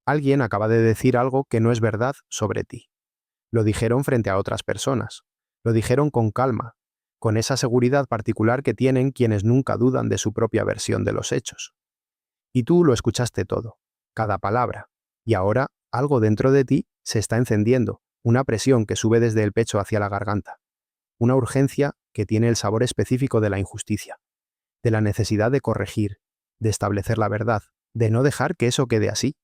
Alguien acaba de decir algo que no es verdad sobre ti. Lo dijeron frente a otras personas. Lo dijeron con calma, con esa seguridad particular que tienen quienes nunca dudan de su propia versión de los hechos. Y tú lo escuchaste todo, cada palabra. Y ahora algo dentro de ti se está encendiendo, una presión que sube desde el pecho hacia la garganta. Una urgencia que tiene el sabor específico de la injusticia, de la necesidad de corregir, de establecer la verdad, de no dejar que eso quede así.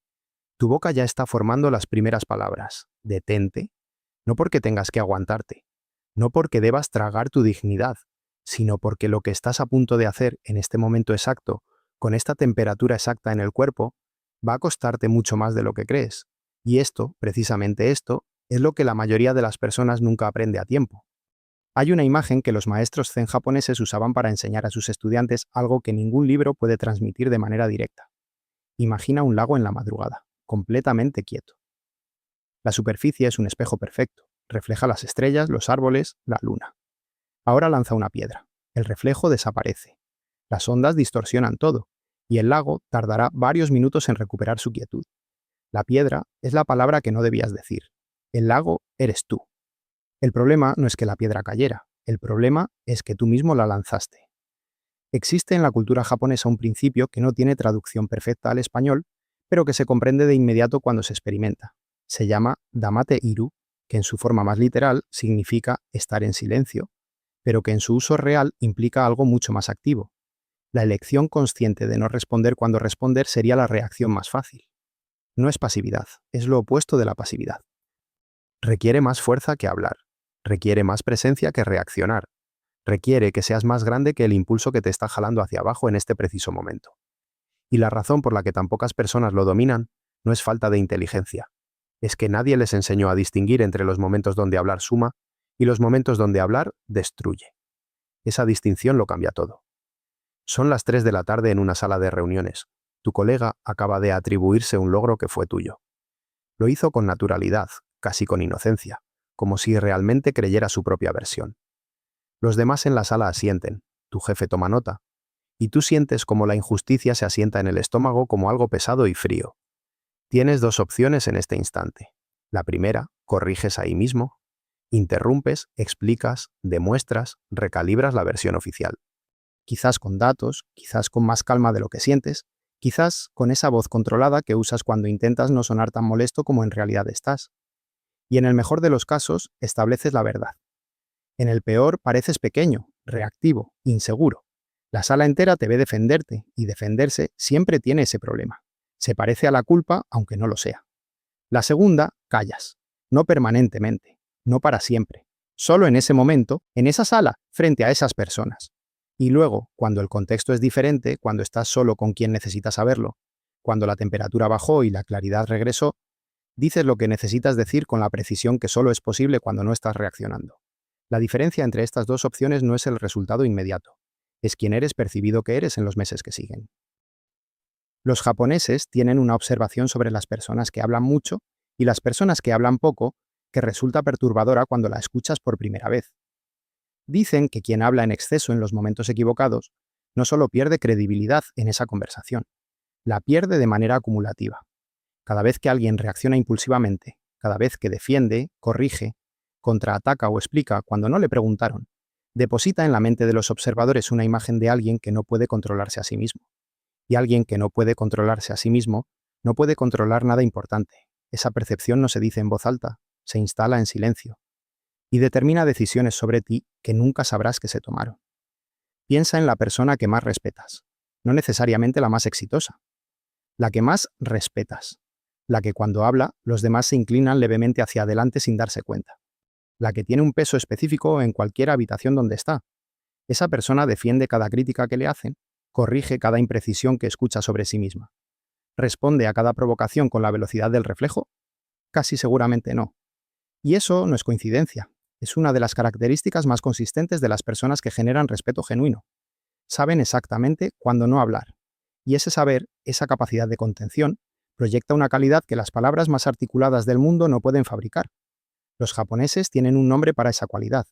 Tu boca ya está formando las primeras palabras. Detente, no porque tengas que aguantarte, no porque debas tragar tu dignidad, sino porque lo que estás a punto de hacer en este momento exacto, con esta temperatura exacta en el cuerpo, va a costarte mucho más de lo que crees. Y esto, precisamente esto, es lo que la mayoría de las personas nunca aprende a tiempo. Hay una imagen que los maestros zen japoneses usaban para enseñar a sus estudiantes algo que ningún libro puede transmitir de manera directa. Imagina un lago en la madrugada, completamente quieto. La superficie es un espejo perfecto, refleja las estrellas, los árboles, la luna. Ahora lanza una piedra. El reflejo desaparece. Las ondas distorsionan todo, y el lago tardará varios minutos en recuperar su quietud. La piedra es la palabra que no debías decir. El lago eres tú. El problema no es que la piedra cayera, el problema es que tú mismo la lanzaste. Existe en la cultura japonesa un principio que no tiene traducción perfecta al español, pero que se comprende de inmediato cuando se experimenta. Se llama Damate Iru, que en su forma más literal significa estar en silencio, pero que en su uso real implica algo mucho más activo. La elección consciente de no responder cuando responder sería la reacción más fácil. No es pasividad, es lo opuesto de la pasividad. Requiere más fuerza que hablar, requiere más presencia que reaccionar, requiere que seas más grande que el impulso que te está jalando hacia abajo en este preciso momento. Y la razón por la que tan pocas personas lo dominan no es falta de inteligencia, es que nadie les enseñó a distinguir entre los momentos donde hablar suma y los momentos donde hablar destruye. Esa distinción lo cambia todo. Son las 3 de la tarde en una sala de reuniones. Tu colega acaba de atribuirse un logro que fue tuyo. Lo hizo con naturalidad, casi con inocencia, como si realmente creyera su propia versión. Los demás en la sala asienten, tu jefe toma nota, y tú sientes como la injusticia se asienta en el estómago como algo pesado y frío. Tienes dos opciones en este instante. La primera, corriges ahí mismo, interrumpes, explicas, demuestras, recalibras la versión oficial. Quizás con datos, quizás con más calma de lo que sientes, quizás con esa voz controlada que usas cuando intentas no sonar tan molesto como en realidad estás. Y en el mejor de los casos, estableces la verdad. En el peor, pareces pequeño, reactivo, inseguro. La sala entera te ve defenderte, y defenderse siempre tiene ese problema. Se parece a la culpa, aunque no lo sea. La segunda, callas. No permanentemente, no para siempre. Solo en ese momento, en esa sala, frente a esas personas. Y luego, cuando el contexto es diferente, cuando estás solo con quien necesitas saberlo, cuando la temperatura bajó y la claridad regresó, dices lo que necesitas decir con la precisión que solo es posible cuando no estás reaccionando. La diferencia entre estas dos opciones no es el resultado inmediato, es quién eres percibido que eres en los meses que siguen. Los japoneses tienen una observación sobre las personas que hablan mucho y las personas que hablan poco que resulta perturbadora cuando la escuchas por primera vez. Dicen que quien habla en exceso en los momentos equivocados no solo pierde credibilidad en esa conversación, la pierde de manera acumulativa. Cada vez que alguien reacciona impulsivamente, cada vez que defiende, corrige, contraataca o explica cuando no le preguntaron, deposita en la mente de los observadores una imagen de alguien que no puede controlarse a sí mismo. Y alguien que no puede controlarse a sí mismo no puede controlar nada importante. Esa percepción no se dice en voz alta, se instala en silencio. Y determina decisiones sobre ti que nunca sabrás que se tomaron. Piensa en la persona que más respetas, no necesariamente la más exitosa, la que más respetas, la que cuando habla los demás se inclinan levemente hacia adelante sin darse cuenta, la que tiene un peso específico en cualquier habitación donde está. Esa persona defiende cada crítica que le hacen, corrige cada imprecisión que escucha sobre sí misma. ¿Responde a cada provocación con la velocidad del reflejo? Casi seguramente no. Y eso no es coincidencia. Es una de las características más consistentes de las personas que generan respeto genuino. Saben exactamente cuándo no hablar. Y ese saber, esa capacidad de contención, proyecta una calidad que las palabras más articuladas del mundo no pueden fabricar. Los japoneses tienen un nombre para esa cualidad.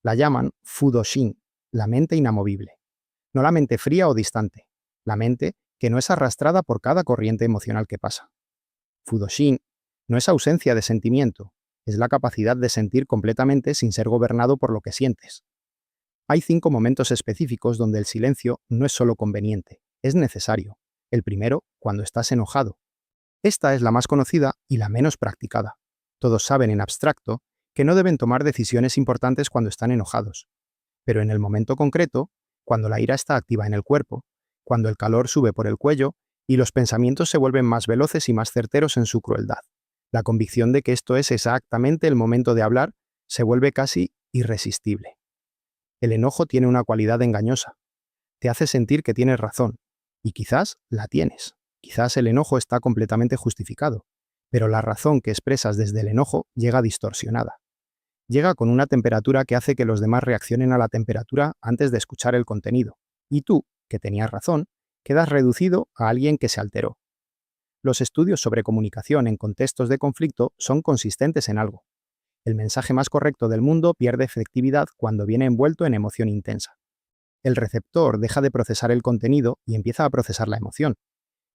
La llaman Fudoshin, la mente inamovible. No la mente fría o distante, la mente que no es arrastrada por cada corriente emocional que pasa. Fudoshin no es ausencia de sentimiento, es la capacidad de sentir completamente sin ser gobernado por lo que sientes. Hay 5 momentos específicos donde el silencio no es solo conveniente, es necesario. El primero, cuando estás enojado. Esta es la más conocida y la menos practicada. Todos saben en abstracto que no deben tomar decisiones importantes cuando están enojados. Pero en el momento concreto, cuando la ira está activa en el cuerpo, cuando el calor sube por el cuello y los pensamientos se vuelven más veloces y más certeros en su crueldad, la convicción de que esto es exactamente el momento de hablar se vuelve casi irresistible. El enojo tiene una cualidad engañosa. Te hace sentir que tienes razón, y quizás la tienes. Quizás el enojo está completamente justificado, pero la razón que expresas desde el enojo llega distorsionada. Llega con una temperatura que hace que los demás reaccionen a la temperatura antes de escuchar el contenido. Y tú, que tenías razón, quedas reducido a alguien que se alteró. Los estudios sobre comunicación en contextos de conflicto son consistentes en algo. El mensaje más correcto del mundo pierde efectividad cuando viene envuelto en emoción intensa. El receptor deja de procesar el contenido y empieza a procesar la emoción.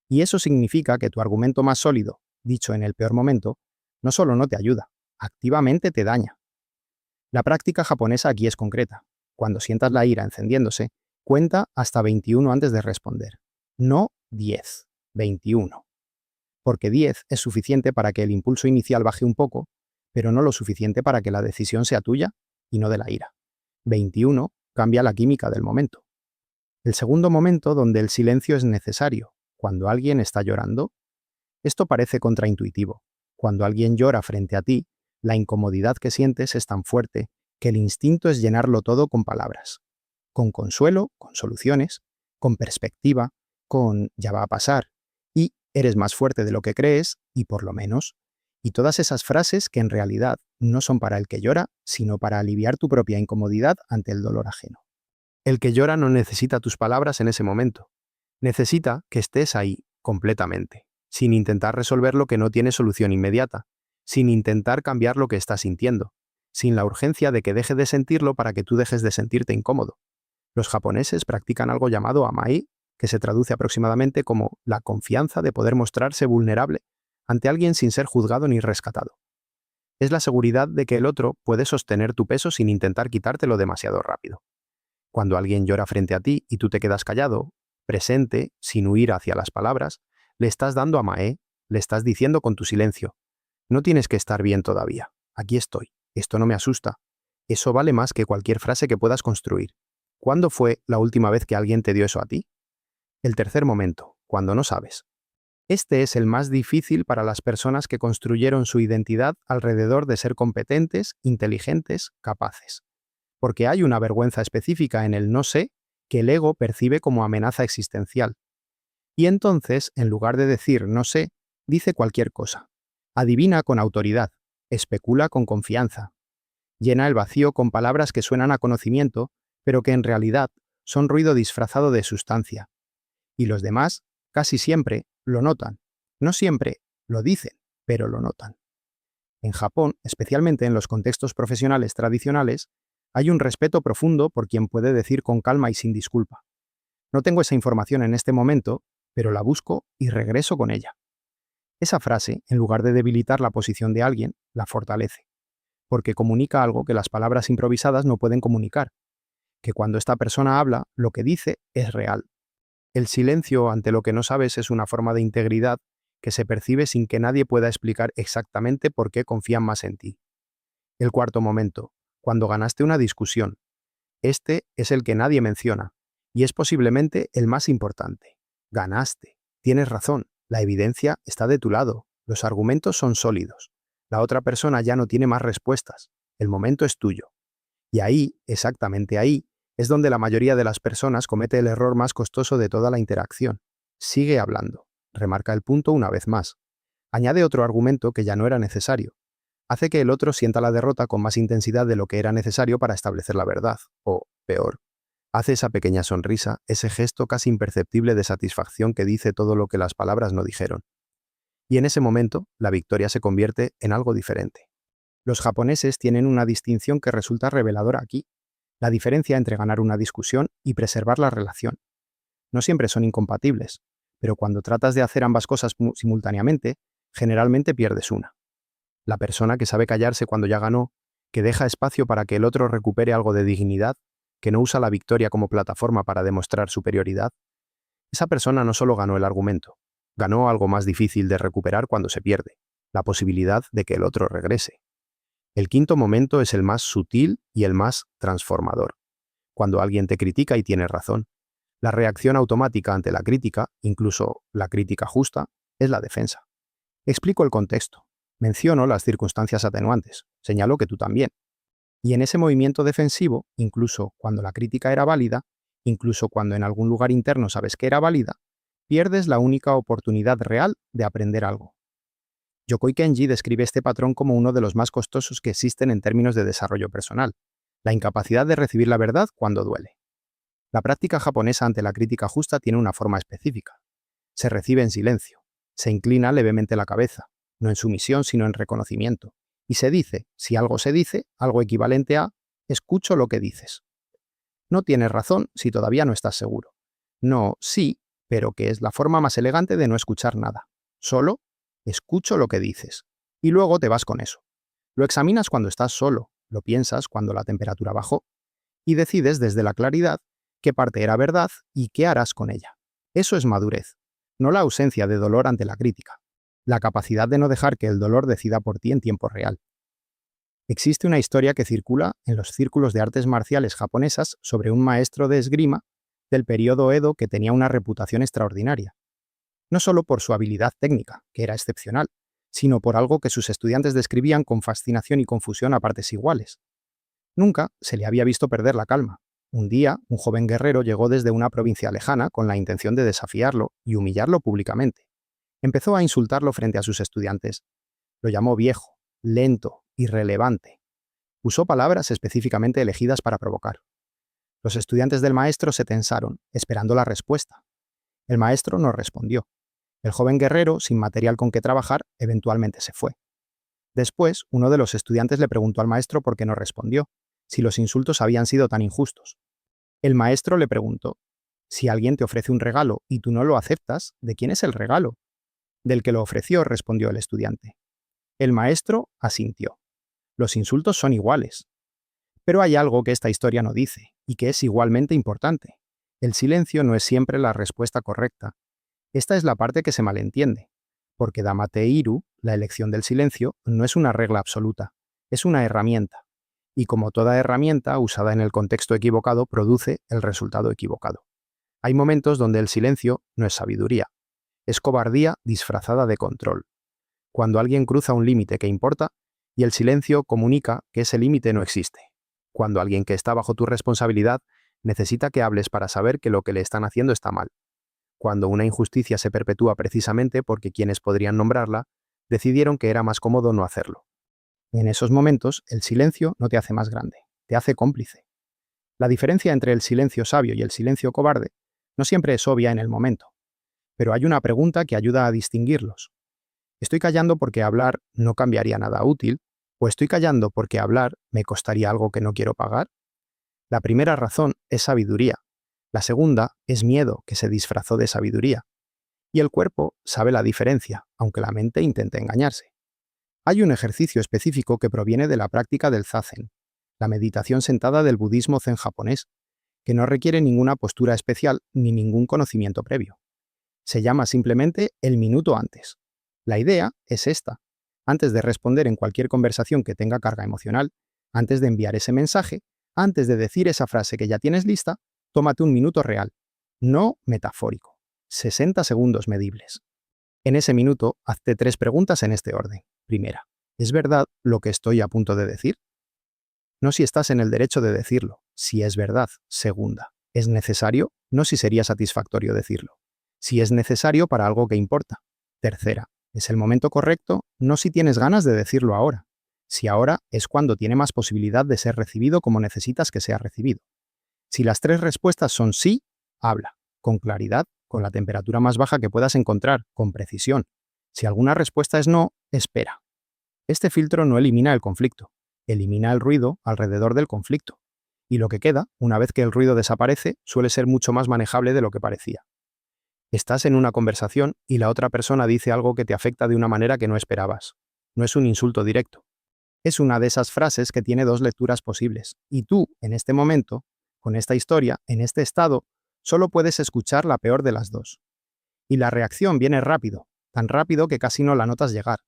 Y eso significa que tu argumento más sólido, dicho en el peor momento, no solo no te ayuda, activamente te daña. La práctica japonesa aquí es concreta. Cuando sientas la ira encendiéndose, cuenta hasta 21 antes de responder. No 10, 21. Porque 10 es suficiente para que el impulso inicial baje un poco, pero no lo suficiente para que la decisión sea tuya y no de la ira. 21 cambia la química del momento. El segundo momento donde el silencio es necesario, cuando alguien está llorando. Esto parece contraintuitivo. Cuando alguien llora frente a ti, la incomodidad que sientes es tan fuerte que el instinto es llenarlo todo con palabras. Con consuelo, con soluciones, con perspectiva, con ya va a pasar, y eres más fuerte de lo que crees, y por lo menos. Y todas esas frases que en realidad no son para el que llora, sino para aliviar tu propia incomodidad ante el dolor ajeno. El que llora no necesita tus palabras en ese momento. Necesita que estés ahí, completamente, sin intentar resolver lo que no tiene solución inmediata, sin intentar cambiar lo que estás sintiendo, sin la urgencia de que deje de sentirlo para que tú dejes de sentirte incómodo. Los japoneses practican algo llamado amai, que se traduce aproximadamente como la confianza de poder mostrarse vulnerable ante alguien sin ser juzgado ni rescatado. Es la seguridad de que el otro puede sostener tu peso sin intentar quitártelo demasiado rápido. Cuando alguien llora frente a ti y tú te quedas callado, presente, sin huir hacia las palabras, le estás dando amae, le estás diciendo con tu silencio: no tienes que estar bien todavía, aquí estoy, esto no me asusta. Eso vale más que cualquier frase que puedas construir. ¿Cuándo fue la última vez que alguien te dio eso a ti? El tercer momento, cuando no sabes. Este es el más difícil para las personas que construyeron su identidad alrededor de ser competentes, inteligentes, capaces. Porque hay una vergüenza específica en el no sé que el ego percibe como amenaza existencial. Y entonces, en lugar de decir no sé, dice cualquier cosa. Adivina con autoridad, especula con confianza. Llena el vacío con palabras que suenan a conocimiento, pero que en realidad son ruido disfrazado de sustancia. Y los demás, casi siempre, lo notan. No siempre lo dicen, pero lo notan. En Japón, especialmente en los contextos profesionales tradicionales, hay un respeto profundo por quien puede decir con calma y sin disculpa: no tengo esa información en este momento, pero la busco y regreso con ella. Esa frase, en lugar de debilitar la posición de alguien, la fortalece, porque comunica algo que las palabras improvisadas no pueden comunicar, que cuando esta persona habla, lo que dice es real. El silencio ante lo que no sabes es una forma de integridad que se percibe sin que nadie pueda explicar exactamente por qué confían más en ti. El cuarto momento, cuando ganaste una discusión. Este es el que nadie menciona, y es posiblemente el más importante. Ganaste. Tienes razón. La evidencia está de tu lado. Los argumentos son sólidos. La otra persona ya no tiene más respuestas. El momento es tuyo. Y ahí, exactamente ahí, es donde la mayoría de las personas comete el error más costoso de toda la interacción. Sigue hablando. Remarca el punto una vez más. Añade otro argumento que ya no era necesario. Hace que el otro sienta la derrota con más intensidad de lo que era necesario para establecer la verdad. O, peor, hace esa pequeña sonrisa, ese gesto casi imperceptible de satisfacción que dice todo lo que las palabras no dijeron. Y en ese momento, la victoria se convierte en algo diferente. Los japoneses tienen una distinción que resulta reveladora aquí: la diferencia entre ganar una discusión y preservar la relación. No siempre son incompatibles, pero cuando tratas de hacer ambas cosas simultáneamente, generalmente pierdes una. La persona que sabe callarse cuando ya ganó, que deja espacio para que el otro recupere algo de dignidad, que no usa la victoria como plataforma para demostrar superioridad, esa persona no solo ganó el argumento, ganó algo más difícil de recuperar cuando se pierde, la posibilidad de que el otro regrese. El quinto momento es el más sutil y el más transformador. Cuando alguien te critica y tiene razón, la reacción automática ante la crítica, incluso la crítica justa, es la defensa. Explico el contexto, menciono las circunstancias atenuantes, señalo que tú también. Y en ese movimiento defensivo, incluso cuando la crítica era válida, incluso cuando en algún lugar interno sabes que era válida, pierdes la única oportunidad real de aprender algo. Yokoi Kenji describe este patrón como uno de los más costosos que existen en términos de desarrollo personal, la incapacidad de recibir la verdad cuando duele. La práctica japonesa ante la crítica justa tiene una forma específica. Se recibe en silencio, se inclina levemente la cabeza, no en sumisión sino en reconocimiento, y se dice, si algo se dice, algo equivalente a escucho lo que dices. No tienes razón si todavía no estás seguro. No, sí, pero que es la forma más elegante de no escuchar nada. Solo escucho lo que dices. Y luego te vas con eso. Lo examinas cuando estás solo, lo piensas cuando la temperatura bajó, y decides desde la claridad qué parte era verdad y qué harás con ella. Eso es madurez, no la ausencia de dolor ante la crítica, la capacidad de no dejar que el dolor decida por ti en tiempo real. Existe una historia que circula en los círculos de artes marciales japonesas sobre un maestro de esgrima del periodo Edo que tenía una reputación extraordinaria, no solo por su habilidad técnica, que era excepcional, sino por algo que sus estudiantes describían con fascinación y confusión a partes iguales. Nunca se le había visto perder la calma. Un día, un joven guerrero llegó desde una provincia lejana con la intención de desafiarlo y humillarlo públicamente. Empezó a insultarlo frente a sus estudiantes. Lo llamó viejo, lento, irrelevante. Usó palabras específicamente elegidas para provocar. Los estudiantes del maestro se tensaron, esperando la respuesta. El maestro no respondió. El joven guerrero, sin material con que trabajar, eventualmente se fue. Después, uno de los estudiantes le preguntó al maestro por qué no respondió, si los insultos habían sido tan injustos. El maestro le preguntó, si alguien te ofrece un regalo y tú no lo aceptas, ¿de quién es el regalo? Del que lo ofreció, respondió el estudiante. El maestro asintió. Los insultos son iguales. Pero hay algo que esta historia no dice, y que es igualmente importante. El silencio no es siempre la respuesta correcta. Esta es la parte que se malentiende, porque Damateiru, la elección del silencio, no es una regla absoluta, es una herramienta. Y como toda herramienta usada en el contexto equivocado produce el resultado equivocado. Hay momentos donde el silencio no es sabiduría, es cobardía disfrazada de control. Cuando alguien cruza un límite que importa, y el silencio comunica que ese límite no existe. Cuando alguien que está bajo tu responsabilidad necesita que hables para saber que lo que le están haciendo está mal. Cuando una injusticia se perpetúa precisamente porque quienes podrían nombrarla decidieron que era más cómodo no hacerlo. En esos momentos, el silencio no te hace más grande, te hace cómplice. La diferencia entre el silencio sabio y el silencio cobarde no siempre es obvia en el momento, pero hay una pregunta que ayuda a distinguirlos. ¿Estoy callando porque hablar no cambiaría nada útil? ¿O estoy callando porque hablar me costaría algo que no quiero pagar? La primera razón es sabiduría. La segunda es miedo que se disfrazó de sabiduría. Y el cuerpo sabe la diferencia, aunque la mente intente engañarse. Hay un ejercicio específico que proviene de la práctica del zazen, la meditación sentada del budismo zen japonés, que no requiere ninguna postura especial ni ningún conocimiento previo. Se llama simplemente el minuto antes. La idea es esta. Antes de responder en cualquier conversación que tenga carga emocional, antes de enviar ese mensaje, antes de decir esa frase que ya tienes lista, tómate un minuto real, no metafórico. 60 segundos medibles. En ese minuto, hazte 3 preguntas en este orden. Primera, ¿es verdad lo que estoy a punto de decir? No si estás en el derecho de decirlo, si es verdad. Segunda, ¿es necesario? No si sería satisfactorio decirlo. Si es necesario para algo que importa. Tercera, ¿es el momento correcto? No si tienes ganas de decirlo ahora. Si ahora es cuando tiene más posibilidad de ser recibido como necesitas que sea recibido. Si las 3 respuestas son sí, habla, con claridad, con la temperatura más baja que puedas encontrar, con precisión. Si alguna respuesta es no, espera. Este filtro no elimina el conflicto, elimina el ruido alrededor del conflicto. Y lo que queda, una vez que el ruido desaparece, suele ser mucho más manejable de lo que parecía. Estás en una conversación y la otra persona dice algo que te afecta de una manera que no esperabas. No es un insulto directo. Es una de esas frases que tiene dos lecturas posibles. Y tú, en este momento, con esta historia, en este estado, solo puedes escuchar la peor de las dos. Y la reacción viene rápido, tan rápido que casi no la notas llegar.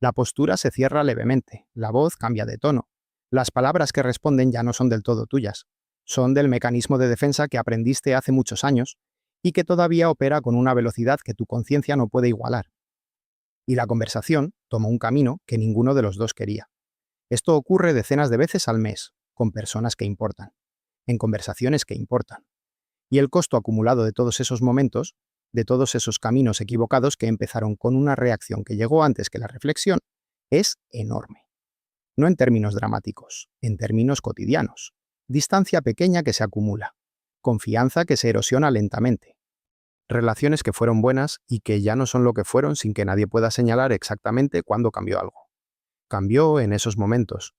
La postura se cierra levemente, la voz cambia de tono. Las palabras que responden ya no son del todo tuyas. Son del mecanismo de defensa que aprendiste hace muchos años y que todavía opera con una velocidad que tu conciencia no puede igualar. Y la conversación toma un camino que ninguno de los dos quería. Esto ocurre decenas de veces al mes, con personas que importan, en conversaciones que importan. Y el costo acumulado de todos esos momentos, de todos esos caminos equivocados que empezaron con una reacción que llegó antes que la reflexión, es enorme. No en términos dramáticos, en términos cotidianos. Distancia pequeña que se acumula. Confianza que se erosiona lentamente. Relaciones que fueron buenas y que ya no son lo que fueron sin que nadie pueda señalar exactamente cuándo cambió algo. Cambió en esos momentos.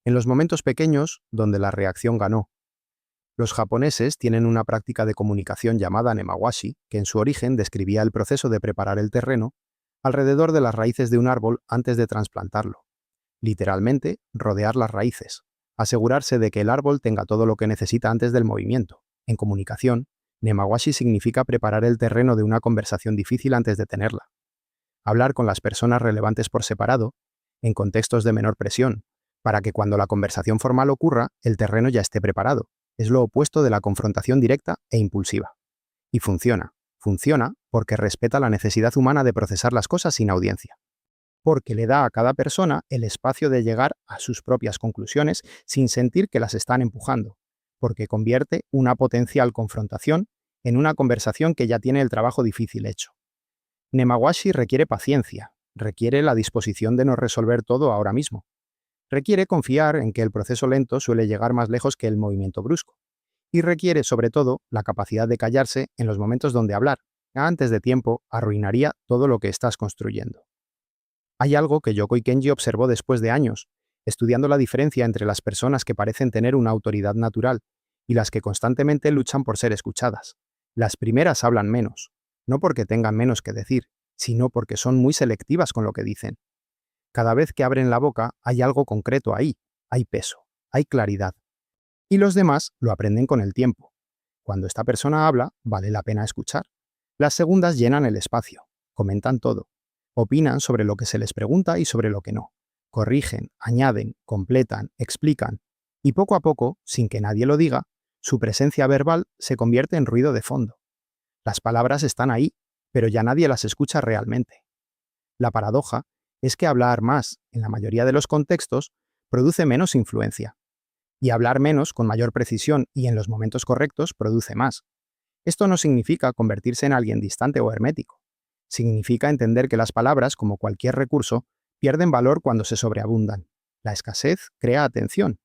En los momentos pequeños donde la reacción ganó. Los japoneses tienen una práctica de comunicación llamada nemawashi, que en su origen describía el proceso de preparar el terreno alrededor de las raíces de un árbol antes de trasplantarlo. Literalmente, rodear las raíces, asegurarse de que el árbol tenga todo lo que necesita antes del movimiento. En comunicación, nemawashi significa preparar el terreno de una conversación difícil antes de tenerla. Hablar con las personas relevantes por separado, en contextos de menor presión, para que cuando la conversación formal ocurra, el terreno ya esté preparado. Es lo opuesto de la confrontación directa e impulsiva. Y funciona. Funciona porque respeta la necesidad humana de procesar las cosas sin audiencia. Porque le da a cada persona el espacio de llegar a sus propias conclusiones sin sentir que las están empujando. Porque convierte una potencial confrontación en una conversación que ya tiene el trabajo difícil hecho. Nemawashi requiere paciencia, requiere la disposición de no resolver todo ahora mismo. Requiere confiar en que el proceso lento suele llegar más lejos que el movimiento brusco. Y requiere, sobre todo, la capacidad de callarse en los momentos donde hablar, antes de tiempo, arruinaría todo lo que estás construyendo. Hay algo que Yokoi Kenji observó después de años, estudiando la diferencia entre las personas que parecen tener una autoridad natural y las que constantemente luchan por ser escuchadas. Las primeras hablan menos, no porque tengan menos que decir, sino porque son muy selectivas con lo que dicen. Cada vez que abren la boca hay algo concreto ahí, hay peso, hay claridad. Y los demás lo aprenden con el tiempo. Cuando esta persona habla, vale la pena escuchar. Las segundas llenan el espacio, comentan todo, opinan sobre lo que se les pregunta y sobre lo que no. Corrigen, añaden, completan, explican. Y poco a poco, sin que nadie lo diga, su presencia verbal se convierte en ruido de fondo. Las palabras están ahí, pero ya nadie las escucha realmente. La paradoja es que hablar más, en la mayoría de los contextos, produce menos influencia. Y hablar menos, con mayor precisión y en los momentos correctos, produce más. Esto no significa convertirse en alguien distante o hermético. Significa entender que las palabras, como cualquier recurso, pierden valor cuando se sobreabundan. La escasez crea atención.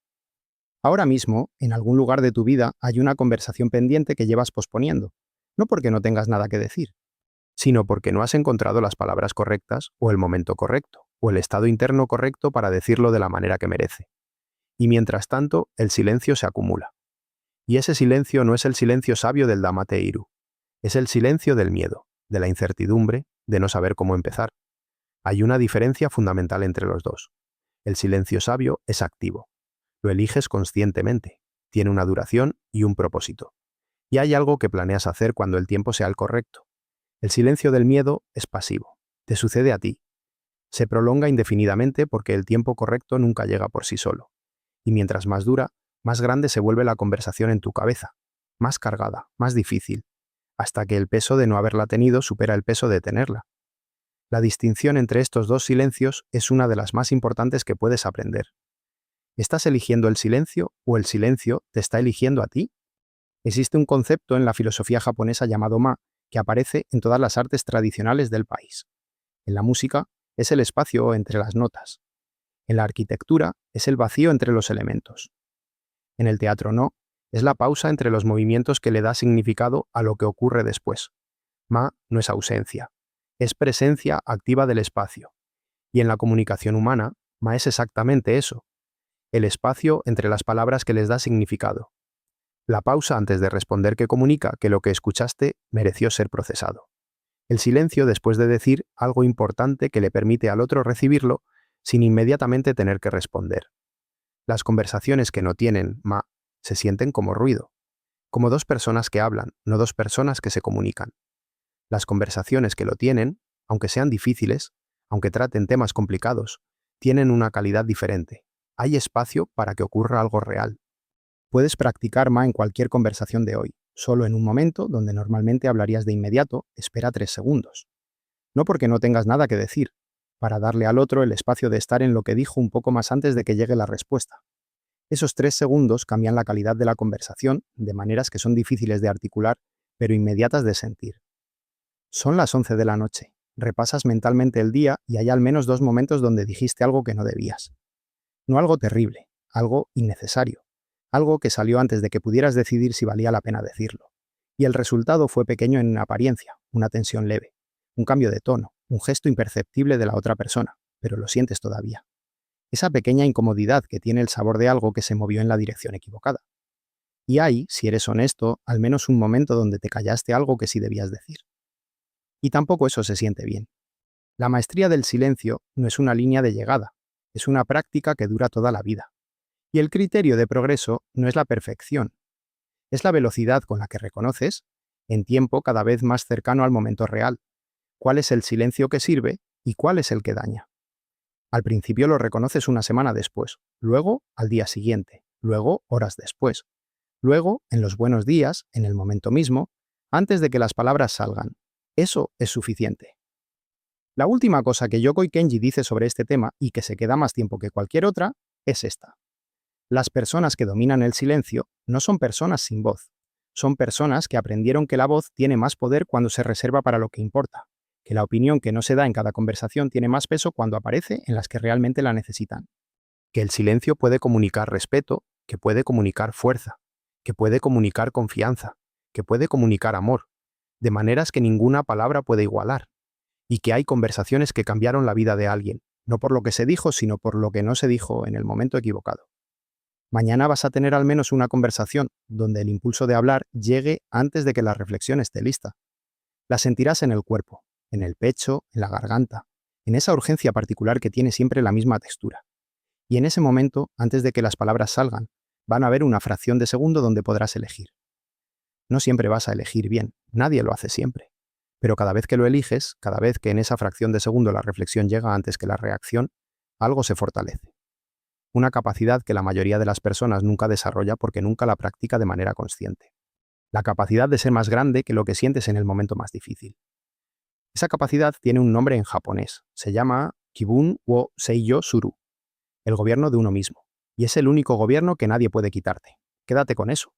Ahora mismo, en algún lugar de tu vida, hay una conversación pendiente que llevas posponiendo, no porque no tengas nada que decir, sino porque no has encontrado las palabras correctas o el momento correcto, o el estado interno correcto para decirlo de la manera que merece. Y mientras tanto, el silencio se acumula. Y ese silencio no es el silencio sabio del Dhamma Teiru, es el silencio del miedo, de la incertidumbre, de no saber cómo empezar. Hay una diferencia fundamental entre los dos. El silencio sabio es activo. Lo eliges conscientemente, tiene una duración y un propósito. Y hay algo que planeas hacer cuando el tiempo sea el correcto. El silencio del miedo es pasivo, te sucede a ti. Se prolonga indefinidamente porque el tiempo correcto nunca llega por sí solo. Y mientras más dura, más grande se vuelve la conversación en tu cabeza, más cargada, más difícil, hasta que el peso de no haberla tenido supera el peso de tenerla. La distinción entre estos dos silencios es una de las más importantes que puedes aprender. ¿Estás eligiendo el silencio o el silencio te está eligiendo a ti? Existe un concepto en la filosofía japonesa llamado Ma, que aparece en todas las artes tradicionales del país. En la música es el espacio entre las notas. En la arquitectura es el vacío entre los elementos. En el teatro no, es la pausa entre los movimientos que le da significado a lo que ocurre después. Ma no es ausencia, es presencia activa del espacio. Y en la comunicación humana, Ma es exactamente eso, el espacio entre las palabras que les da significado. La pausa antes de responder que comunica que lo que escuchaste mereció ser procesado. El silencio después de decir algo importante que le permite al otro recibirlo sin inmediatamente tener que responder. Las conversaciones que no tienen ma se sienten como ruido, como dos personas que hablan, no dos personas que se comunican. Las conversaciones que lo tienen, aunque sean difíciles, aunque traten temas complicados, tienen una calidad diferente. Hay espacio para que ocurra algo real. Puedes practicar ma en cualquier conversación de hoy. Solo en un momento donde normalmente hablarías de inmediato, espera 3 segundos. No porque no tengas nada que decir, para darle al otro el espacio de estar en lo que dijo un poco más antes de que llegue la respuesta. Esos 3 segundos cambian la calidad de la conversación de maneras que son difíciles de articular, pero inmediatas de sentir. Son las 11 de la noche. Repasas mentalmente el día y hay al menos 2 momentos donde dijiste algo que no debías. No algo terrible, algo innecesario. Algo que salió antes de que pudieras decidir si valía la pena decirlo. Y el resultado fue pequeño en apariencia, una tensión leve, un cambio de tono, un gesto imperceptible de la otra persona, pero lo sientes todavía. Esa pequeña incomodidad que tiene el sabor de algo que se movió en la dirección equivocada. Y hay, si eres honesto, al menos un momento donde te callaste algo que sí debías decir. Y tampoco eso se siente bien. La maestría del silencio no es una línea de llegada, es una práctica que dura toda la vida. Y el criterio de progreso no es la perfección, es la velocidad con la que reconoces, en tiempo cada vez más cercano al momento real, cuál es el silencio que sirve y cuál es el que daña. Al principio lo reconoces una semana después, luego al día siguiente, luego horas después, luego en los buenos días, en el momento mismo, antes de que las palabras salgan. Eso es suficiente. La última cosa que Yokoi Kenji dice sobre este tema, y que se queda más tiempo que cualquier otra, es esta. Las personas que dominan el silencio no son personas sin voz. Son personas que aprendieron que la voz tiene más poder cuando se reserva para lo que importa, que la opinión que no se da en cada conversación tiene más peso cuando aparece en las que realmente la necesitan. Que el silencio puede comunicar respeto, que puede comunicar fuerza, que puede comunicar confianza, que puede comunicar amor, de maneras que ninguna palabra puede igualar. Y que hay conversaciones que cambiaron la vida de alguien, no por lo que se dijo, sino por lo que no se dijo en el momento equivocado. Mañana vas a tener al menos una conversación donde el impulso de hablar llegue antes de que la reflexión esté lista. La sentirás en el cuerpo, en el pecho, en la garganta, en esa urgencia particular que tiene siempre la misma textura. Y en ese momento, antes de que las palabras salgan, van a haber una fracción de segundo donde podrás elegir. No siempre vas a elegir bien, nadie lo hace siempre. Pero cada vez que lo eliges, cada vez que en esa fracción de segundo la reflexión llega antes que la reacción, algo se fortalece. Una capacidad que la mayoría de las personas nunca desarrolla porque nunca la practica de manera consciente. La capacidad de ser más grande que lo que sientes en el momento más difícil. Esa capacidad tiene un nombre en japonés. Se llama Kibun wo Seiyo Suru, el gobierno de uno mismo. Y es el único gobierno que nadie puede quitarte. Quédate con eso.